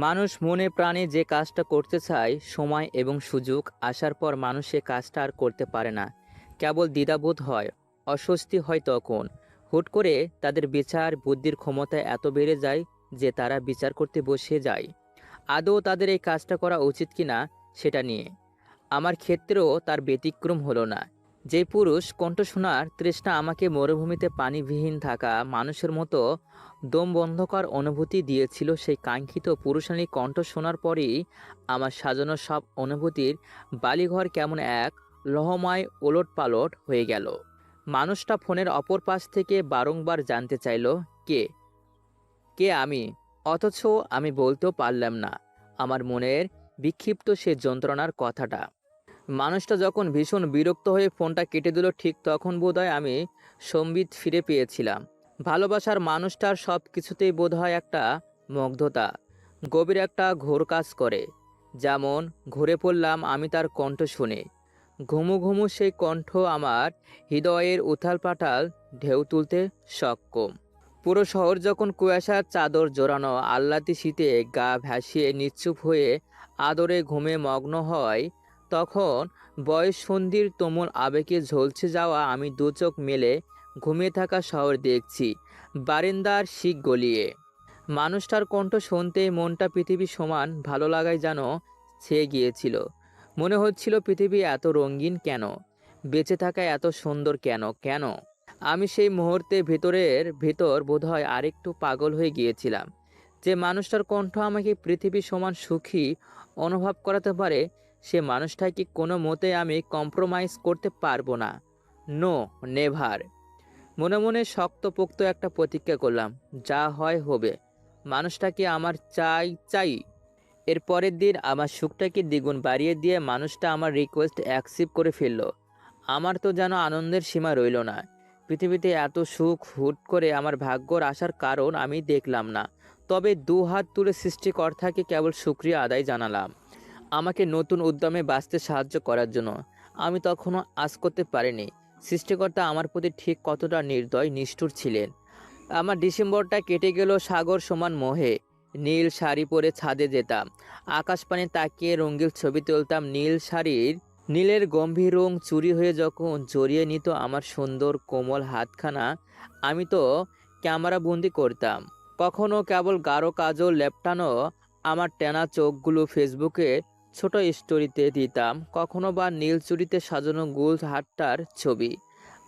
মানুষ মনে প্রাণে যে কাজটা করতে চায়, সময় এবং সুযোগ আসার পর মানুষ সে কাজটা আর করতে পারে না। কেবল দ্বিধাবোধ হয়, অস্বস্তি হয় তখন। হুট করে তাদের বিচার বুদ্ধির ক্ষমতা এত বেড়ে যায় যে তারা বিচার করতে বসে যায় আদৌ তাদের এই কাজটা করা উচিত কিনা সেটা নিয়ে। আমার ক্ষেত্রেও তার ব্যতিক্রম হলো না। যে পুরুষ কণ্ঠ শোনার তৃষ্ণা আমাকে মরুভূমিতে পানিবিহীন থাকা মানুষের মতো দম বন্ধকর অনুভূতি দিয়েছিল, সেই কাঙ্ক্ষিত পুরুষালী কণ্ঠ শোনার পরেই আমার সাজানো সব অনুভূতির বালিঘর কেমন এক লহমায় ওলটপালট হয়ে গেল। মানুষটা ফোনের অপর পাশ থেকে বারংবার জানতে চাইল, কে কে আমি, অথচ আমি বলতেও পারলাম না আমার মনের বিক্ষিপ্ত সে যন্ত্রণার কথাটা। মানুষটা যখন ভীষণ বিরক্ত হয়ে ফোনটা কেটে দিল, ঠিক তখন বোধহয় আমি সম্বিত ফিরে পেয়েছিলাম। ভালোবাসার মানুষটার সব কিছুতেই বোধহয় একটা মুগ্ধতা, গভীর একটা ঘোর কাজ করে। যেমন ঘুরে পড়লাম আমি তার কণ্ঠ শুনে। ঘুমু ঘুমু সেই কণ্ঠ আমার হৃদয়ের উথাল পাতাল ঢেউ তুলতে সক্ষম। পুরো শহর যখন কুয়াশার চাদর জোড়ানো আহ্লাদি শীতে গা ভাসিয়ে নিশ্চুপ হয়ে আদরে ঘুমে মগ্ন হয়, তখন বয়ঃসন্ধির তুমুল আবেগে ঝলসে যাওয়া আমি দু চোখ মেলে ঘুমিয়ে থাকা শহর দেখছি বারিন্দার শিক গলিয়ে। মানুষটার কণ্ঠ শুনতেই মনটা পৃথিবী সমান ভালো লাগায় যেন ছেয়ে গিয়েছিল। মনে হচ্ছিল পৃথিবী এত রঙিন কেন, বেঁচে থাকা এত সুন্দর কেন কেন। আমি সেই মুহূর্তে ভেতরের ভেতর বোধহয় আরেকটু পাগল হয়ে গিয়েছিলাম। যে মানুষটার কণ্ঠ আমাকে পৃথিবী সমান সুখী অনুভব করাতে পারে, সে মানুষটাকে কোনো মতে আমি কম্প্রোমাইজ করতে পারবো না। No, never. মনে মনে শক্তপোক্ত একটা প্রতিজ্ঞা করলাম, যা হয় হবে, মানুষটাকে আমার চাই চাই। এর পরের দিন আমার সুখটাকে দ্বিগুণ বাড়িয়ে দিয়ে মানুষটা আমার রিকোয়েস্ট অ্যাকসেপ্ট করে ফেলল। আমার তো যেন আনন্দের সীমা রইল না। পৃথিবীতে এত সুখ হুট করে আমার ভাগ্যর আসার কারণ আমি দেখলাম না, তবে দু হাত তুলে সৃষ্টিকর্তাকে কেবল শুকরিয়া আদায় জানালাম আমাকে নতুন উদ্যমে বাঁচতে সাহায্য করার জন্য। আমি তখনও আঁচ করতে পারিনি সৃষ্টিকর্তা আমার প্রতি ঠিক কতটা নির্দয় নিষ্ঠুর ছিলেন। আমার ডিসেম্বরটা কেটে গেল সাগর সমান মোহে। নীল শাড়ি পরে ছাদে যেতাম, আকাশ পানে তাকিয়ে রঙিন ছবি তুলতাম। নীল শাড়ির নীলের গম্ভীর রং চুরি হয়ে যখন জড়িয়ে নিত আমার সুন্দর কোমল হাতখানা, আমি তো ক্যামেরা বন্দি করতাম। কখনো কেবল গাঢ় কাজল লেপটানো আমার টেনা চোখগুলো ফেসবুকে ছোট স্টোরিতে দিতাম, কখনো বা নীল চুড়িতে সাজানো গোল হাতটার ছবি।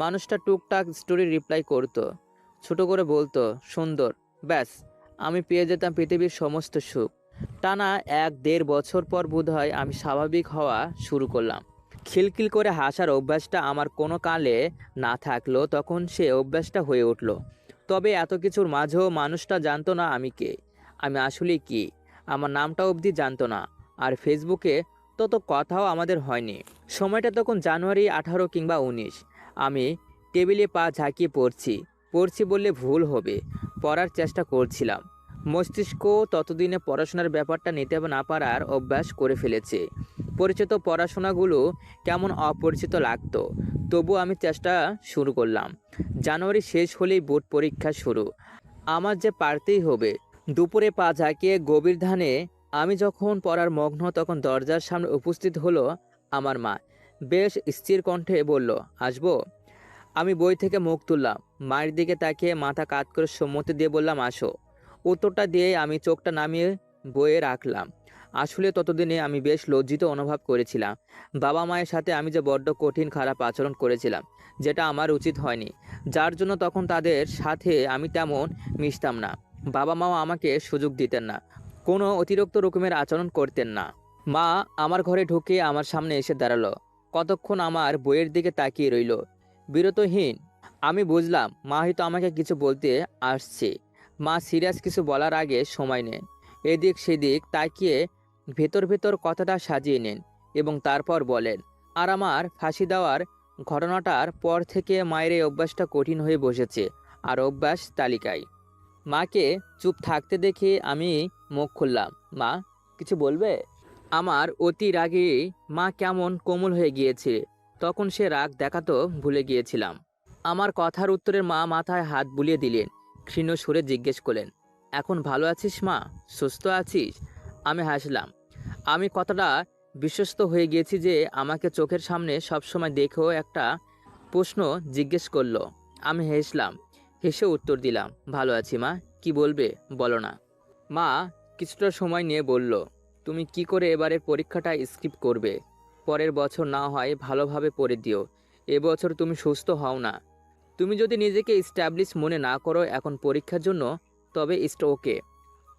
মানুষটা টুকটাক স্টোরি রিপ্লাই করতো, ছোট করে বলতো সুন্দর, ব্যাস আমি পেয়ে যেতাম পৃথিবীর সমস্ত সুখ। টানা 1-1.5 বছর পর বোধহয় আমি স্বাভাবিক হওয়া শুরু করলাম। খিলখিল করে হাসার অভ্যাসটা আমার কোনো কালে না থাকলেও তখন সে অভ্যাসটা হয়ে উঠল। তবে এত কিছুর মাঝেও মানুষটা জানতো না আমি কে, আমি আসলে কি। আমার নামটা অবধি জানতো না। আর ফেসবুকে তত কথাও আমাদের হয়নি। সময়টা তখন জানুয়ারি 18 কিংবা 19। আমি টেবিলে পা ঝাঁকিয়ে পড়ছি, পড়ছি বললে ভুল হবে, পড়ার চেষ্টা করছিলাম। মস্তিষ্ক ততদিনে পড়াশোনার ব্যাপারটা নিতে না পারার অভ্যাস করে ফেলেছে। পরিচিত পড়াশোনাগুলো কেমন অপরিচিত লাগতো, তবু আমি চেষ্টা শুরু করলাম। জানুয়ারি শেষ হলেই বোর্ড পরীক্ষা শুরু, আমার যে পারতেই হবে। দুপুরে পা ঝাঁকিয়ে গভীর ধ্যানে আমি যখন পড়ার মগ্ন, তখন দরজার সামনে উপস্থিত হলো আমার মা। বেশ স্থির কণ্ঠে বলল, আসবো? আমি বই থেকে মুখ তুললাম, মায়ের দিকে তাকিয়ে মাথা কাত করে সম্মতি দিয়ে বললাম, আসো। উত্তরটা দিয়ে আমি চোখটা নামিয়ে বইয়ে রাখলাম। আসলে ততদিনে আমি বেশ লজ্জিত অনুভব করেছিলাম। বাবা মায়ের সাথে আমি যে বড্ড কঠিন খারাপ আচরণ করেছিলাম, যেটা আমার উচিত হয়নি, যার জন্য তখন তাদের সাথে আমি তেমন মিশতাম না। বাবা মাও আমাকে সুযোগ দিতেন না, কোনো অতিরিক্ত রকমের আচরণ করতেন না। মা আমার ঘরে ঢুকে আমার সামনে এসে দাঁড়ালো, কতক্ষণ আমার বইয়ের দিকে তাকিয়ে রইল বিরতহীন। আমি বুঝলাম মা হয়তো আমাকে কিছু বলতে আসছে। মা সিরিয়াস কিছু বলার আগে সময় নেন, এদিক সেদিক তাকিয়ে ভেতর ভেতর কথাটা সাজিয়ে নেন এবং তারপর বলেন। আর আমার ফাঁসি দেওয়ার ঘটনাটার পর থেকে মায়ের এই অভ্যাসটা কঠিন হয়ে বসেছে আর অভ্যাস তালিকায়। মাকে চুপ থাকতে দেখে আমি মুখ খুললাম, মা কিছু বলবে? আমার অতি রাগে মা কেমন কোমল হয়ে গিয়েছে, তখন সে রাগ দেখাতো ভুলে গিয়েছিলাম। আমার কথার উত্তরে মা মাথায় হাত বুলিয়ে দিলেন, ক্ষীণ সুরে জিজ্ঞেস করলেন, এখন ভালো আছিস মা, সুস্থ আছিস? আমি হাসলাম। আমি কতটা বিশ্বস্ত হয়ে গিয়েছি যে আমাকে চোখের সামনে সবসময় দেখেও একটা প্রশ্ন জিজ্ঞেস করলো। আমি হেসলাম, হেসে উত্তর দিলাম, ভালো আছি মা, কি বলবে বলো না। মা কিছুটা সময় নিয়ে বলল, তুমি কি করে এবারের পরীক্ষাটা স্কিপ করবে? পরের বছর না হয় ভালোভাবে পড়ে দিও। এবছর তুমি সুস্থ হও না। তুমি যদি নিজেকে স্ট্যাবলিশ মনে না করো এখন পরীক্ষার জন্য, তবে ইটস ওকে।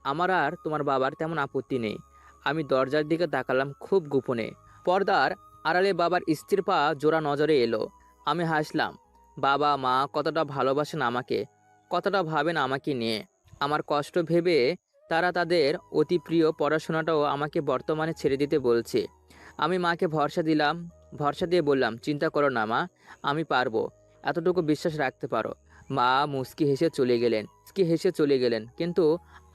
আমার আর তোমার বাবার তেমন আপত্তি নেই। আমি দরজার দিকে তাকালাম খুব গোপনে। পর্দার আড়ালে বাবার স্থির পা জোড়া নজরে এলো। আমি হাসলাম। বাবা মা কতটা ভালোবাসেন আমাকে, কতটা ভাবেন আমাকে নিয়ে। আমার কষ্ট ভেবে তারা তাদের অতি প্রিয় পড়াশোনাটাও আমাকে বর্তমানে ছেড়ে দিতে বলছে। আমি মাকে ভরসা দিয়ে বললাম, চিন্তা করো না মা, আমি পারবো, এতটুকু বিশ্বাস রাখতে পারো। মা মুচকি হেসে চলে গেলেন, কিন্তু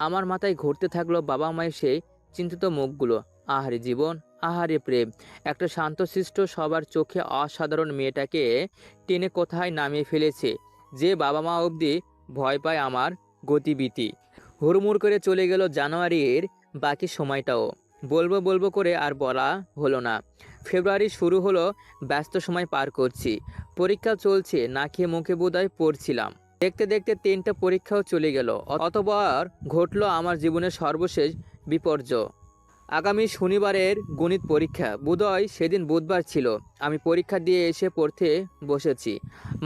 আমার মাথায় ঘুরতে থাকলো বাবা মায়ের সেই চিন্তিত মুখগুলো। আহারে জীবন, আহারে প্রেম, একটা শান্তশিষ্ট সবার চোখে অসাধারণ মেয়েটাকে টেনে কোথায় নামিয়ে ফেলেছে, যে বাবা মা অবধি ভয় পায় আমার গতিবিধি। হুড়মুড় করে চলে গেল জানুয়ারির বাকি সময়টাও। বলবো করে আর বলা হলো না। ফেব্রুয়ারি শুরু হলো, ব্যস্ত সময় পার করছি। পরীক্ষা চলছে, না খেয়ে মুখে বোধহয় পড়ছিলাম। দেখতে দেখতে 3টা পরীক্ষাও চলে গেল। অতঃপর ঘটলো আমার জীবনের সর্বশেষ বিপর্যয়। আগামী শনিবারের গণিত পরীক্ষা। বোধহয় সেদিন বুধবার ছিল। আমি পরীক্ষা দিয়ে এসে পড়তে বসেছি।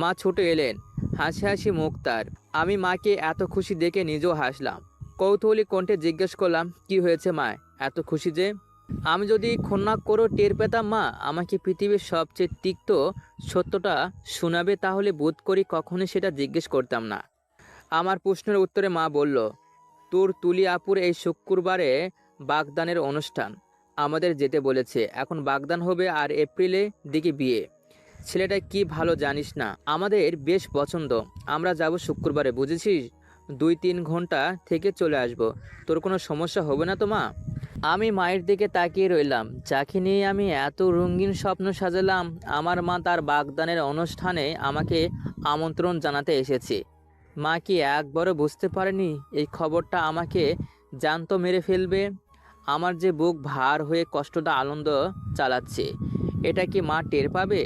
মা ছুটে এলেন, হাসি হাসি মুখ তার। আমি মাকে এত খুশি দেখে নিজেও হাসলাম। কৌতূহলী কণ্ঠে জিজ্ঞেস করলাম, কি হয়েছে মা, এত খুশি যে? আমি যদি খন্নাক করে টের পেতাম মা আমাকে পৃথিবীর সবচেয়ে তিক্ত সত্যটা শোনাবে, তাহলে বোধ করি কখনোই সেটা জিজ্ঞেস করতাম না। আমার প্রশ্নের উত্তরে মা বলল, তোর তুলি আপুর এই শুক্রবারে বাগদানের অনুষ্ঠান, আমাদের যেতে বলেছে। এখন বাগদান হবে আর এপ্রিলে দিকে বিয়ে। ছেলেটা কি ভালো জানিস না, আমাদের বেশ পছন্দ। আমরা যাব শুক্রবারে, বুঝেছিস? 2-3 ঘন্টা থেকে চলে আসব। তোর কোনো সমস্যা হবে না তো মা? আমি মায়ের দিকে তাকিয়ে রইলাম, যাকে নিয়ে আমি এত রঙিন স্বপ্ন সাজালাম। আমার মা তার বাগদানের অনুষ্ঠানে আমাকে আমন্ত্রণ জানাতে এসেছে। মা কি একবারও বুঝতে পারেনি এই খবরটা আমাকে জ্যান্ত মেরে ফেলবে? আমার যে বুক ভার হয়ে কষ্টটা আনন্দ চালাচ্ছে, এটা কি মা টের পাবে?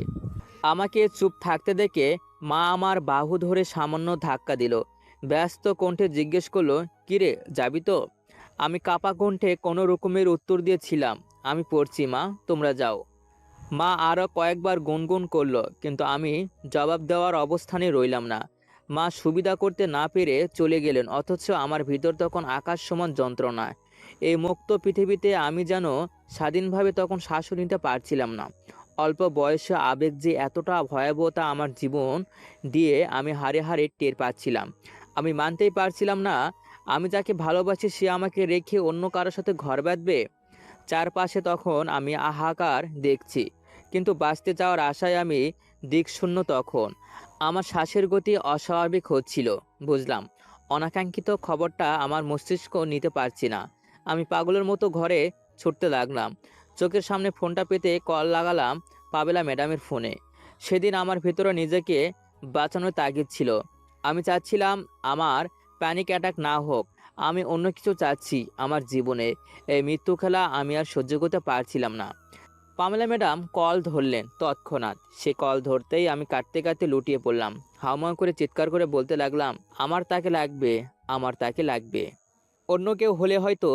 আমাকে চুপ থাকতে দেখে মা আমার বাহু ধরে সামান্য ধাক্কা দিল। ব্যস্ত কণ্ঠে জিজ্ঞেস করলো, কিরে যাবি তো? আমি কাপা কণ্ঠে কোনো রকমের উত্তর দিয়েছিলাম, আমি পড়ছি মা, তোমরা যাও। মা আরও কয়েকবার গুনগুন করলো, কিন্তু আমি জবাব দেওয়ার অবস্থানে রইলাম না। মা সুবিধা করতে না পেরে চলে গেলেন, অথচ আমার ভিতর তখন আকাশ সমান যন্ত্রণা। এই মুক্ত পৃথিবীতে আমি যেন স্বাধীনভাবে তখন শ্বাস নিতে পারছিলাম না। অল্প বয়সে আবেগ যে এতটা ভয়াবহতা আমার জীবন দিয়ে আমি হাড়ে হাড়ে টের পাচ্ছিলাম। আমি মানতেই পারছিলাম না আমি যাকে ভালোবাসি সে আমাকে রেখে অন্য কারোর সাথে ঘর বাঁধবে। চারপাশে তখন আমি হাহাকার দেখছি, কিন্তু বাঁচতে যাওয়ার আশায় আমি দিকশূন্য। তখন আমার শ্বাসের গতি অস্বাভাবিক হচ্ছিল। বুঝলাম অনাকাঙ্ক্ষিত খবরটা আমার মস্তিষ্ক নিতে পারছি না। আমি পাগলের মতো ঘরে ছুটতে লাগলাম। চোখের সামনে ফোনটা পেতে কল লাগালাম পাবেলা ম্যাডামের ফোনে। সেদিন আমার ভেতরে নিজেকে বাঁচানোর তাগিদ ছিল। আমি চাচ্ছিলাম আমার প্যানিক অ্যাটাক না হোক। আমি অন্য কিছু চাচ্ছি আমার জীবনে। এই মৃত্যু খেলা আমি আর সহ্য করতে পারছিলাম না। পামেলা ম্যাডাম কল ধরলেন তৎক্ষণাৎ। সে কল ধরতেই আমি কাটতে কাটতে লুটিয়ে পড়লাম। হাউমাউ করে চিৎকার করে বলতে লাগলাম, আমার তাকে লাগবে, আমার তাকে লাগবে। অন্য কেউ হলে হয়তো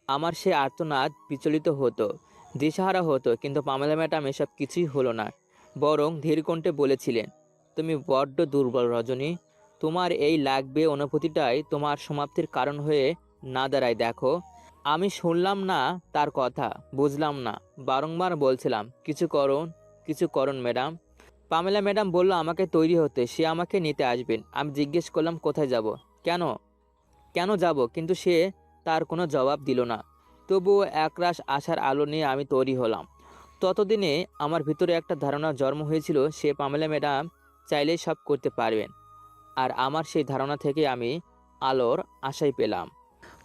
আমার সে আর্তনাদ বিচলিত হতো, দিশাহারা হতো, কিন্তু পামেলা ম্যাডাম এসব কিছুই হলো না। বরং ধীর কণ্ঠে বলেছিলেন, তুমি বড্ড দুর্বল রজনী। তোমার এই লাগবে অনুভূতিটাই তোমার সমাপ্তির কারণ হয়ে না দাঁড়ায়। দেখো, আমি শুনলাম না তার কথা, বুঝলাম না, বারংবার বলছিলাম, কিছু করুন ম্যাডাম। পামেলা ম্যাডাম বলল আমাকে তৈরি হতে, সে আমাকে নিতে আসবেন। আমি জিজ্ঞেস করলাম, কোথায় যাব? কেন কেন যাব? কিন্তু সে তার কোনো জবাব দিল না। তবুও একরাশ আশার আলো নিয়ে আমি তৈরি হলাম। ততদিনে আমার ভিতরে একটা ধারণা জন্ম হয়েছিল, সে পামেলা ম্যাডাম চাইলেই সব করতে পারবেন। আর আমার সেই ধারণা থেকে আমি আলোর আশাই পেলাম।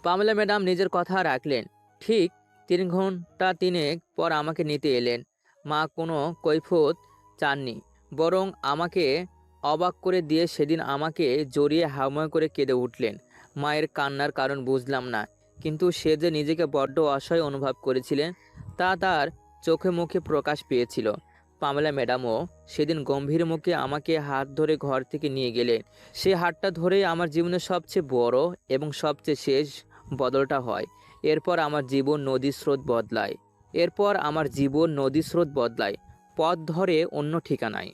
পামেলা ম্যাডাম নিজের কথা রাখলেন। ঠিক 3 ঘন্টা পর আমাকে নিতে এলেন। মা কোনো কৈফিয়ত চাননি, বরং আমাকে অবাক করে দিয়ে সেদিন আমাকে জড়িয়ে হাউমাউ করে কেঁদে উঠলেন। মায়ের কান্নার কারণ বুঝলাম না, কিন্তু সে যে নিজেকে বড্ড অসহায় অনুভব করেছিলেন তা তার চোখে মুখে প্রকাশ পেয়েছিল। পামেলা ম্যাডামও সেদিন গম্ভীর মুখে আমাকে হাত ধরে ঘর থেকে নিয়ে গেলেন। সে হাতটা ধরেই আমার জীবনের সবচেয়ে বড় এবং সবচেয়ে শেষ বদলটা হয়। এরপর আমার জীবন নদী স্রোত বদলায়, পথ ধরে অন্য ঠিকানায়।